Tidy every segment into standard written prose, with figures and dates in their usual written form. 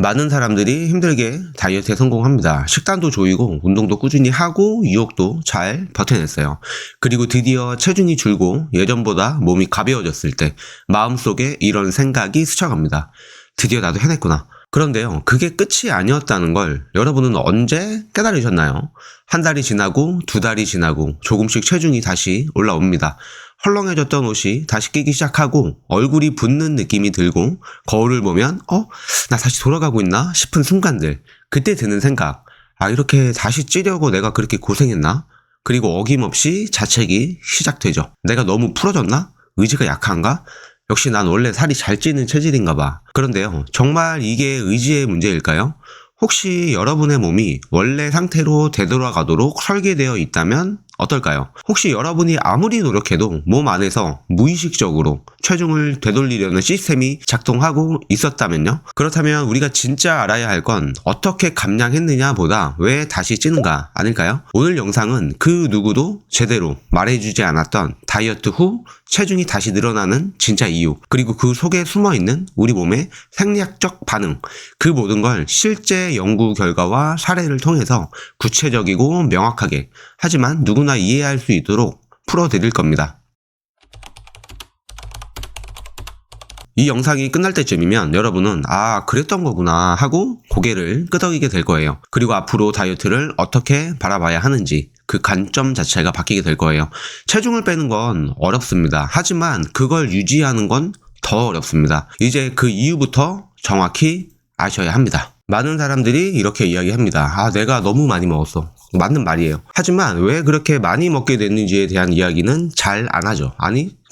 많은 사람들이 힘들게 다이어트에 성공합니다. 식단도 조이고 운동도 꾸준히 하고 유혹도 잘 버텨냈어요. 그리고 드디어 체중이 줄고 예전보다 몸이 가벼워졌을 때 마음속에 이런 생각이 스쳐갑니다. 드디어 나도 해냈구나. 그런데요, 그게 끝이 아니었다는 걸 여러분은 언제 깨달으셨나요? 한 달이 지나고 두 달이 지나고 조금씩 체중이 다시 올라옵니다. 헐렁해졌던 옷이 다시 끼기 시작하고 얼굴이 붓는 느낌이 들고 거울을 보면 나 다시 돌아가고 있나 싶은 순간들, 그때 드는 생각, 이렇게 다시 찌려고 내가 그렇게 고생했나? 그리고 어김없이 자책이 시작되죠. 내가 너무 풀어졌나? 의지가 약한가? 역시 난 원래 살이 잘 찌는 체질인가 봐. 그런데요, 정말 이게 의지의 문제일까요? 혹시 여러분의 몸이 원래 상태로 되돌아가도록 설계되어 있다면 어떨까요? 혹시 여러분이 아무리 노력해도 몸 안에서 무의식적으로 체중을 되돌리려는 시스템이 작동하고 있었다면요? 그렇다면 우리가 진짜 알아야 할 건 어떻게 감량했느냐 보다 왜 다시 찌는가 아닐까요? 오늘 영상은 그 누구도 제대로 말해주지 않았던 다이어트 후 체중이 다시 늘어나는 진짜 이유, 그리고 그 속에 숨어있는 우리 몸의 생리학적 반응, 그 모든 걸 실제 연구 결과와 사례를 통해서 구체적이고 명확하게, 하지만 누구나 이해할 수 있도록 풀어드릴 겁니다. 이 영상이 끝날 때쯤이면 여러분은 그랬던 거구나 하고 고개를 끄덕이게 될 거예요. 그리고 앞으로 다이어트를 어떻게 바라봐야 하는지 그 관점 자체가 바뀌게 될 거예요. 체중을 빼는 건 어렵습니다. 하지만 그걸 유지하는 건 더 어렵습니다. 이제 그 이유부터 정확히 아셔야 합니다. 많은 사람들이 이렇게 이야기합니다. 내가 너무 많이 먹었어. 맞는 말이에요. 하지만 왜 그렇게 많이 먹게 됐는지에 대한 이야기는 잘 안 하죠.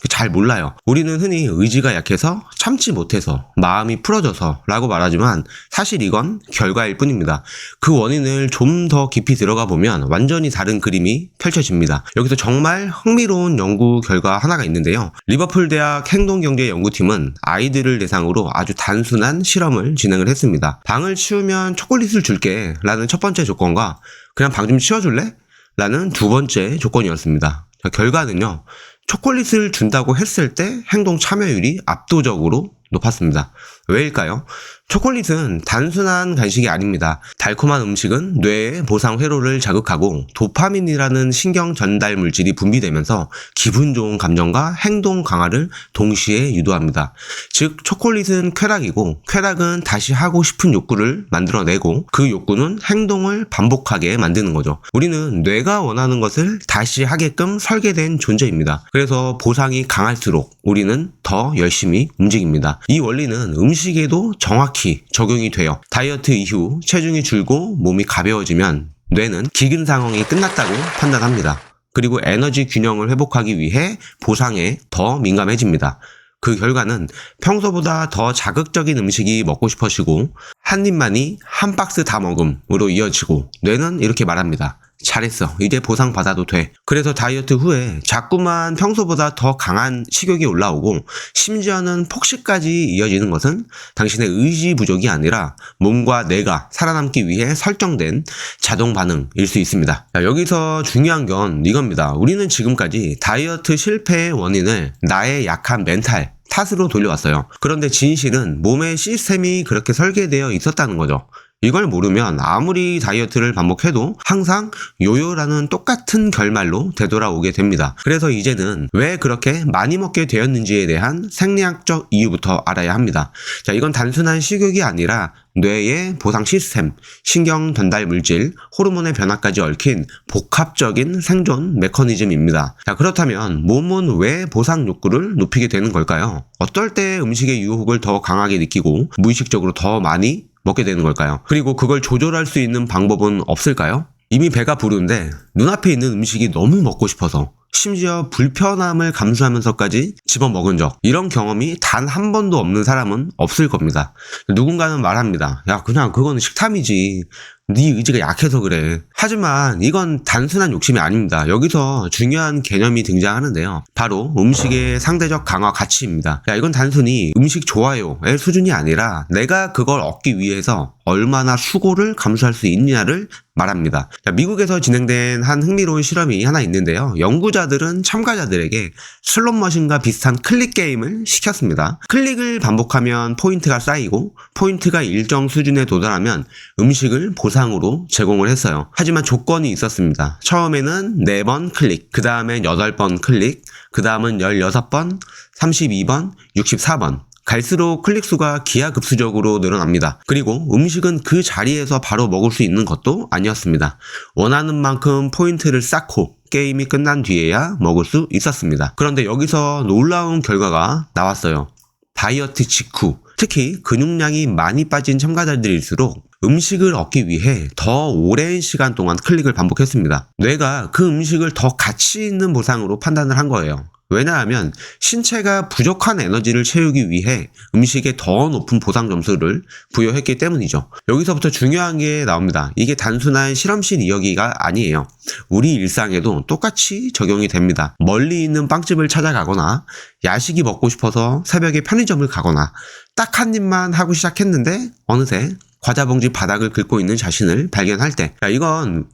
잘 몰라요. 우리는 흔히 의지가 약해서, 참지 못해서, 마음이 풀어져서 라고 말하지만 사실 이건 결과일 뿐입니다. 그 원인을 좀 더 깊이 들어가 보면 완전히 다른 그림이 펼쳐집니다. 여기서 정말 흥미로운 연구 결과 하나가 있는데요. 리버풀 대학 행동경제연구팀은 아이들을 대상으로 아주 단순한 실험을 진행을 했습니다. 방을 치우면 초콜릿을 줄게 라는 첫 번째 조건과 그냥 방 좀 치워줄래? 라는 두 번째 조건이었습니다. 결과는요, 초콜릿을 준다고 했을 때 행동 참여율이 압도적으로 높았습니다. 왜일까요? 초콜릿은 단순한 간식이 아닙니다. 달콤한 음식은 뇌의 보상 회로를 자극하고 도파민이라는 신경 전달 물질이 분비되면서 기분 좋은 감정과 행동 강화를 동시에 유도합니다. 즉, 초콜릿은 쾌락이고 쾌락은 다시 하고 싶은 욕구를 만들어내고 그 욕구는 행동을 반복하게 만드는 거죠. 우리는 뇌가 원하는 것을 다시 하게끔 설계된 존재입니다. 그래서 보상이 강할수록 우리는 더 열심히 움직입니다. 이 원리는 음식에도 정확히 적용이 돼요. 다이어트 이후 체중이 줄고 몸이 가벼워지면 뇌는 기근 상황이 끝났다고 판단합니다. 그리고 에너지 균형을 회복하기 위해 보상에 더 민감해집니다. 그 결과는 평소보다 더 자극적인 음식이 먹고 싶어지고 한 입만이 한 박스 다 먹음으로 이어지고 뇌는 이렇게 말합니다. 잘했어. 이제 보상받아도 돼. 그래서 다이어트 후에 자꾸만 평소보다 더 강한 식욕이 올라오고 심지어는 폭식까지 이어지는 것은 당신의 의지 부족이 아니라 몸과 뇌가 살아남기 위해 설정된 자동 반응일 수 있습니다. 여기서 중요한 건 이겁니다. 우리는 지금까지 다이어트 실패의 원인을 나의 약한 멘탈 탓으로 돌려왔어요. 그런데 진실은 몸의 시스템이 그렇게 설계되어 있었다는 거죠. 이걸 모르면 아무리 다이어트를 반복해도 항상 요요라는 똑같은 결말로 되돌아오게 됩니다. 그래서 이제는 왜 그렇게 많이 먹게 되었는지에 대한 생리학적 이유부터 알아야 합니다. 이건 단순한 식욕이 아니라 뇌의 보상 시스템, 신경 전달 물질, 호르몬의 변화까지 얽힌 복합적인 생존 메커니즘입니다. 그렇다면 몸은 왜 보상 욕구를 높이게 되는 걸까요? 어떨 때 음식의 유혹을 더 강하게 느끼고 무의식적으로 더 많이 먹게 되는 걸까요? 그리고 그걸 조절할 수 있는 방법은 없을까요? 이미 배가 부른데 눈앞에 있는 음식이 너무 먹고 싶어서 심지어 불편함을 감수하면서까지 집어먹은 적, 이런 경험이 단 한 번도 없는 사람은 없을 겁니다. 누군가는 말합니다. 그냥 그거는 식탐이지. 네 의지가 약해서 그래. 하지만 이건 단순한 욕심이 아닙니다. 여기서 중요한 개념이 등장하는데요. 바로 음식의 상대적 강화 가치입니다. 이건 단순히 음식 좋아요의 수준이 아니라 내가 그걸 얻기 위해서 얼마나 수고를 감수할 수 있느냐를 말합니다. 자, 미국에서 진행된 한 흥미로운 실험이 하나 있는데요. 연구자들은 참가자들에게 슬롯머신과 비슷한 클릭 게임을 시켰습니다. 클릭을 반복하면 포인트가 쌓이고 포인트가 일정 수준에 도달하면 음식을 보상으로 제공을 했어요. 하지만 조건이 있었습니다. 처음에는 4번 클릭, 그 다음엔 8번 클릭, 그 다음은 16번, 32번, 64번. 갈수록 클릭수가 기하급수적으로 늘어납니다. 그리고 음식은 그 자리에서 바로 먹을 수 있는 것도 아니었습니다. 원하는 만큼 포인트를 쌓고 게임이 끝난 뒤에야 먹을 수 있었습니다. 그런데 여기서 놀라운 결과가 나왔어요. 다이어트 직후, 특히 근육량이 많이 빠진 참가자들일수록 음식을 얻기 위해 더 오랜 시간 동안 클릭을 반복했습니다. 뇌가 그 음식을 더 가치 있는 보상으로 판단을 한 거예요. 왜냐하면 신체가 부족한 에너지를 채우기 위해 음식에 더 높은 보상 점수를 부여했기 때문이죠. 여기서부터 중요한 게 나옵니다. 이게 단순한 실험실 이야기가 아니에요. 우리 일상에도 똑같이 적용이 됩니다. 멀리 있는 빵집을 찾아가거나 야식이 먹고 싶어서 새벽에 편의점을 가거나 딱 한 입만 하고 시작했는데 어느새 과자 봉지 바닥을 긁고 있는 자신을 발견할 때, 이건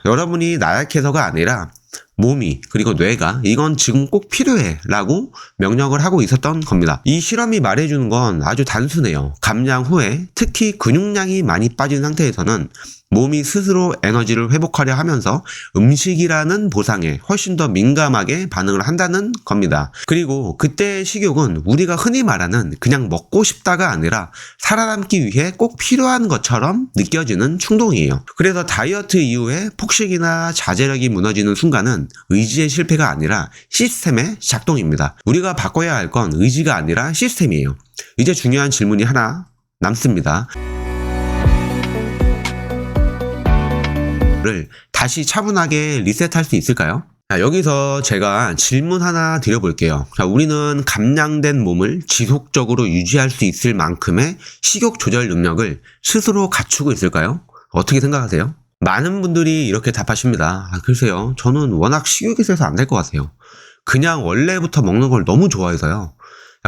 여러분이 나약해서가 아니라 몸이 그리고 뇌가 이건 지금 꼭 필요해 라고 명령을 하고 있었던 겁니다. 이 실험이 말해주는 건 아주 단순해요. 감량 후에 특히 근육량이 많이 빠진 상태에서는 몸이 스스로 에너지를 회복하려 하면서 음식이라는 보상에 훨씬 더 민감하게 반응을 한다는 겁니다. 그리고 그때의 식욕은 우리가 흔히 말하는 그냥 먹고 싶다가 아니라 살아남기 위해 꼭 필요한 것처럼 느껴지는 충동이에요. 그래서 다이어트 이후에 폭식이나 자제력이 무너지는 순간은 의지의 실패가 아니라 시스템의 작동입니다. 우리가 바꿔야 할 건 의지가 아니라 시스템이에요. 이제 중요한 질문이 하나 남습니다. 를 다시 차분하게 리셋할 수 있을까요? 자, 여기서 제가 질문 하나 드려볼게요. 자, 우리는 감량된 몸을 지속적으로 유지할 수 있을 만큼의 식욕 조절 능력을 스스로 갖추고 있을까요? 어떻게 생각하세요? 많은 분들이 이렇게 답하십니다. 글쎄요, 저는 워낙 식욕이 세서 안 될 것 같아요. 그냥 원래부터 먹는 걸 너무 좋아해서요.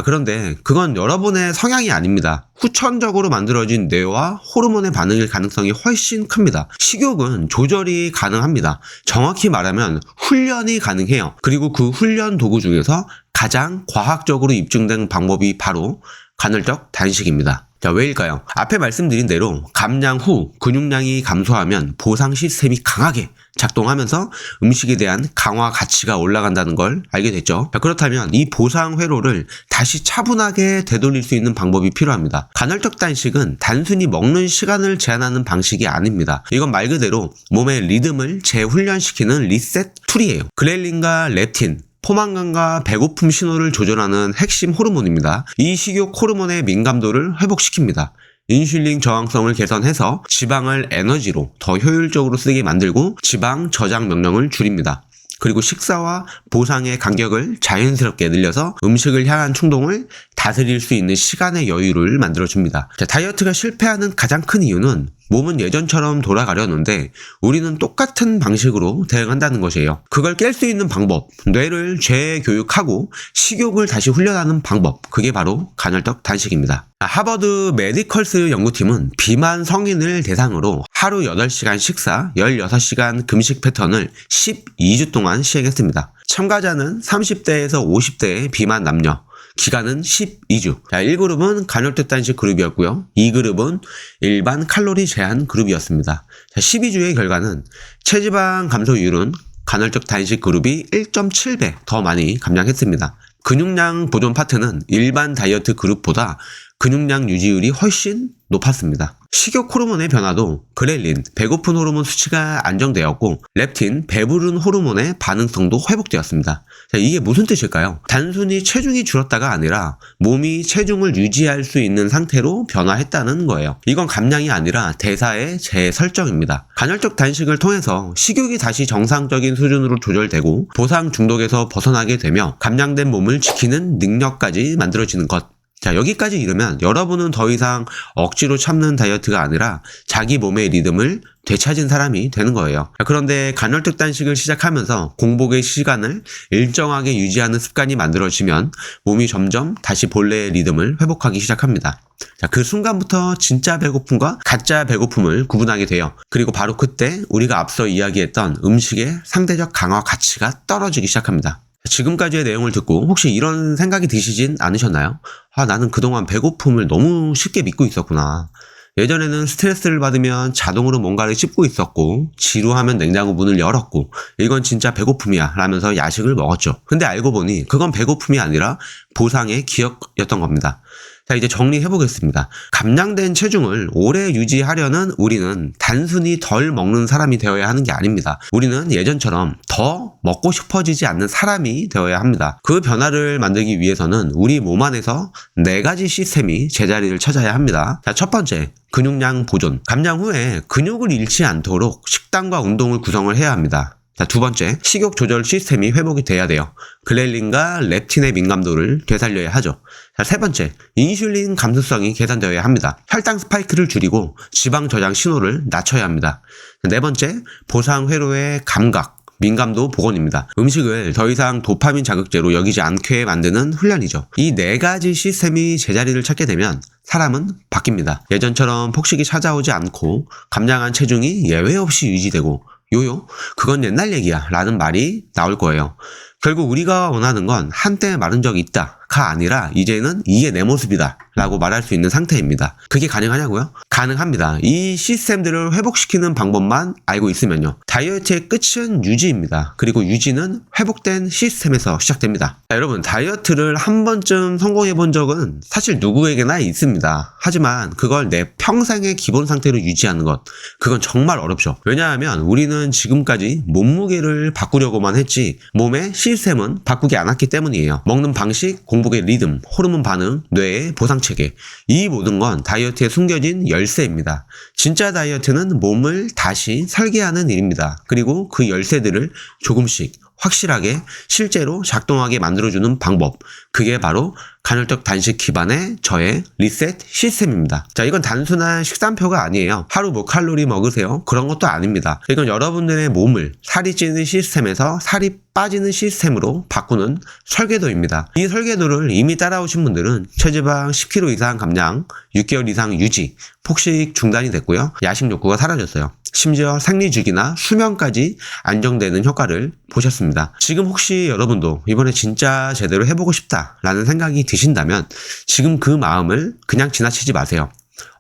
그런데 그건 여러분의 성향이 아닙니다. 후천적으로 만들어진 뇌와 호르몬의 반응일 가능성이 훨씬 큽니다. 식욕은 조절이 가능합니다. 정확히 말하면 훈련이 가능해요. 그리고 그 훈련 도구 중에서 가장 과학적으로 입증된 방법이 바로 간헐적 단식입니다. 자, 왜일까요? 앞에 말씀드린 대로 감량 후 근육량이 감소하면 보상 시스템이 강하게 작동하면서 음식에 대한 강화 가치가 올라간다는 걸 알게 됐죠. 자, 그렇다면 이 보상 회로를 다시 차분하게 되돌릴 수 있는 방법이 필요합니다. 간헐적 단식은 단순히 먹는 시간을 제한하는 방식이 아닙니다. 이건 말 그대로 몸의 리듬을 재훈련시키는 리셋 툴이에요. 그렐린과 렙틴, 포만감과 배고픔 신호를 조절하는 핵심 호르몬입니다. 이 식욕 호르몬의 민감도를 회복시킵니다. 인슐린 저항성을 개선해서 지방을 에너지로 더 효율적으로 쓰게 만들고 지방 저장 명령을 줄입니다. 그리고 식사와 보상의 간격을 자연스럽게 늘려서 음식을 향한 충동을 다스릴 수 있는 시간의 여유를 만들어줍니다. 자, 다이어트가 실패하는 가장 큰 이유는 몸은 예전처럼 돌아가려는데 우리는 똑같은 방식으로 대응한다는 것이에요. 그걸 깰 수 있는 방법, 뇌를 재교육하고 식욕을 다시 훈련하는 방법, 그게 바로 간헐적 단식입니다. 하버드 메디컬스 연구팀은 비만 성인을 대상으로 하루 8시간 식사, 16시간 금식 패턴을 12주 동안 시행했습니다. 참가자는 30대에서 50대의 비만 남녀, 기간은 12주. 자, 1그룹은 간헐적 단식 그룹이었고요. 2그룹은 일반 칼로리 제한 그룹이었습니다. 자, 12주의 결과는 체지방 감소율은 간헐적 단식 그룹이 1.7배 더 많이 감량했습니다. 근육량 보존 파트는 일반 다이어트 그룹보다 근육량 유지율이 훨씬 높았습니다. 식욕 호르몬의 변화도 그렐린, 배고픈 호르몬 수치가 안정되었고 렙틴, 배부른 호르몬의 반응성도 회복되었습니다. 자, 이게 무슨 뜻일까요? 단순히 체중이 줄었다가 아니라 몸이 체중을 유지할 수 있는 상태로 변화했다는 거예요. 이건 감량이 아니라 대사의 재설정입니다. 간헐적 단식을 통해서 식욕이 다시 정상적인 수준으로 조절되고 보상 중독에서 벗어나게 되며 감량된 몸을 지키는 능력까지 만들어지는 것. 자, 여기까지 이르면 여러분은 더 이상 억지로 참는 다이어트가 아니라 자기 몸의 리듬을 되찾은 사람이 되는 거예요. 그런데 간헐적 단식을 시작하면서 공복의 시간을 일정하게 유지하는 습관이 만들어지면 몸이 점점 다시 본래의 리듬을 회복하기 시작합니다. 자, 그 순간부터 진짜 배고픔과 가짜 배고픔을 구분하게 돼요. 그리고 바로 그때 우리가 앞서 이야기했던 음식의 상대적 강화 가치가 떨어지기 시작합니다. 지금까지의 내용을 듣고 혹시 이런 생각이 드시진 않으셨나요? 나는 그동안 배고픔을 너무 쉽게 믿고 있었구나. 예전에는 스트레스를 받으면 자동으로 뭔가를 씹고 있었고 지루하면 냉장고 문을 열었고 이건 진짜 배고픔이야 라면서 야식을 먹었죠. 근데 알고 보니 그건 배고픔이 아니라 보상의 기억이었던 겁니다. 자, 이제 정리해보겠습니다. 감량된 체중을 오래 유지하려는 우리는 단순히 덜 먹는 사람이 되어야 하는 게 아닙니다. 우리는 예전처럼 더 먹고 싶어지지 않는 사람이 되어야 합니다. 그 변화를 만들기 위해서는 우리 몸 안에서 4가지 시스템이 제자리를 찾아야 합니다. 자, 첫 번째, 근육량 보존. 감량 후에 근육을 잃지 않도록 식단과 운동을 구성을 해야 합니다. 자, 두 번째, 식욕 조절 시스템이 회복이 돼야 돼요. 그렐린과 렙틴의 민감도를 되살려야 하죠. 자, 세 번째, 인슐린 감수성이 개선되어야 합니다. 혈당 스파이크를 줄이고 지방 저장 신호를 낮춰야 합니다. 네 번째, 보상 회로의 감각, 민감도 복원입니다. 음식을 더 이상 도파민 자극제로 여기지 않게 만드는 훈련이죠. 이 4가지 시스템이 제자리를 찾게 되면 사람은 바뀝니다. 예전처럼 폭식이 찾아오지 않고 감량한 체중이 예외 없이 유지되고 요요? 그건 옛날 얘기야 라는 말이 나올 거예요. 결국 우리가 원하는 건 한때 마른 적이 있다가 아니라 이제는 이게 내 모습이다 라고 말할 수 있는 상태입니다. 그게 가능하냐고요? 가능합니다. 이 시스템들을 회복시키는 방법만 알고 있으면요. 다이어트의 끝은 유지입니다. 그리고 유지는 회복된 시스템에서 시작됩니다. 자, 여러분, 다이어트를 한 번쯤 성공해 본 적은 사실 누구에게나 있습니다. 하지만 그걸 내 평생의 기본 상태로 유지하는 것, 그건 정말 어렵죠. 왜냐하면 우리는 지금까지 몸무게를 바꾸려고만 했지 몸의 시스템은 바꾸지 않았기 때문이에요. 먹는 방식, 공복의 리듬, 호르몬 반응, 뇌의 보상체계, 이 모든 건 다이어트에 숨겨진 열쇠입니다. 진짜 다이어트는 몸을 다시 설계하는 일입니다. 그리고 그 열쇠들을 조금씩 확실하게 실제로 작동하게 만들어주는 방법, 그게 바로 간헐적 단식 기반의 저의 리셋 시스템입니다. 자, 이건 단순한 식단표가 아니에요. 하루 뭐 칼로리 먹으세요? 그런 것도 아닙니다. 이건 여러분들의 몸을 살이 찌는 시스템에서 살이 빠지는 시스템으로 바꾸는 설계도입니다. 이 설계도를 이미 따라오신 분들은 체지방 10kg 이상 감량, 6개월 이상 유지, 폭식 중단이 됐고요. 야식 욕구가 사라졌어요. 심지어 생리주기나 수면까지 안정되는 효과를 보셨습니다. 지금 혹시 여러분도 이번에 진짜 제대로 해보고 싶다라는 생각이 드신다면 지금 그 마음을 그냥 지나치지 마세요.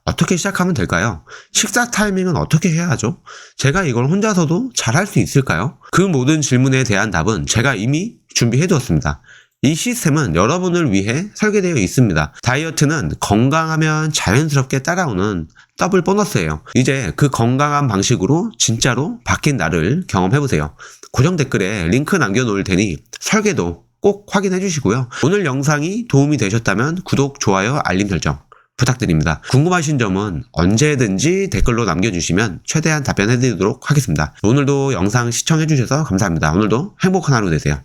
어떻게 시작하면 될까요? 식사 타이밍은 어떻게 해야 하죠? 제가 이걸 혼자서도 잘할 수 있을까요? 그 모든 질문에 대한 답은 제가 이미 준비해 두었습니다. 이 시스템은 여러분을 위해 설계되어 있습니다. 다이어트는 건강하면 자연스럽게 따라오는 더블 보너스예요. 이제 그 건강한 방식으로 진짜로 바뀐 나를 경험해보세요. 고정 댓글에 링크 남겨놓을 테니 설계도 꼭 확인해 주시고요. 오늘 영상이 도움이 되셨다면 구독, 좋아요, 알림 설정 부탁드립니다. 궁금하신 점은 언제든지 댓글로 남겨주시면 최대한 답변해드리도록 하겠습니다. 오늘도 영상 시청해주셔서 감사합니다. 오늘도 행복한 하루 되세요.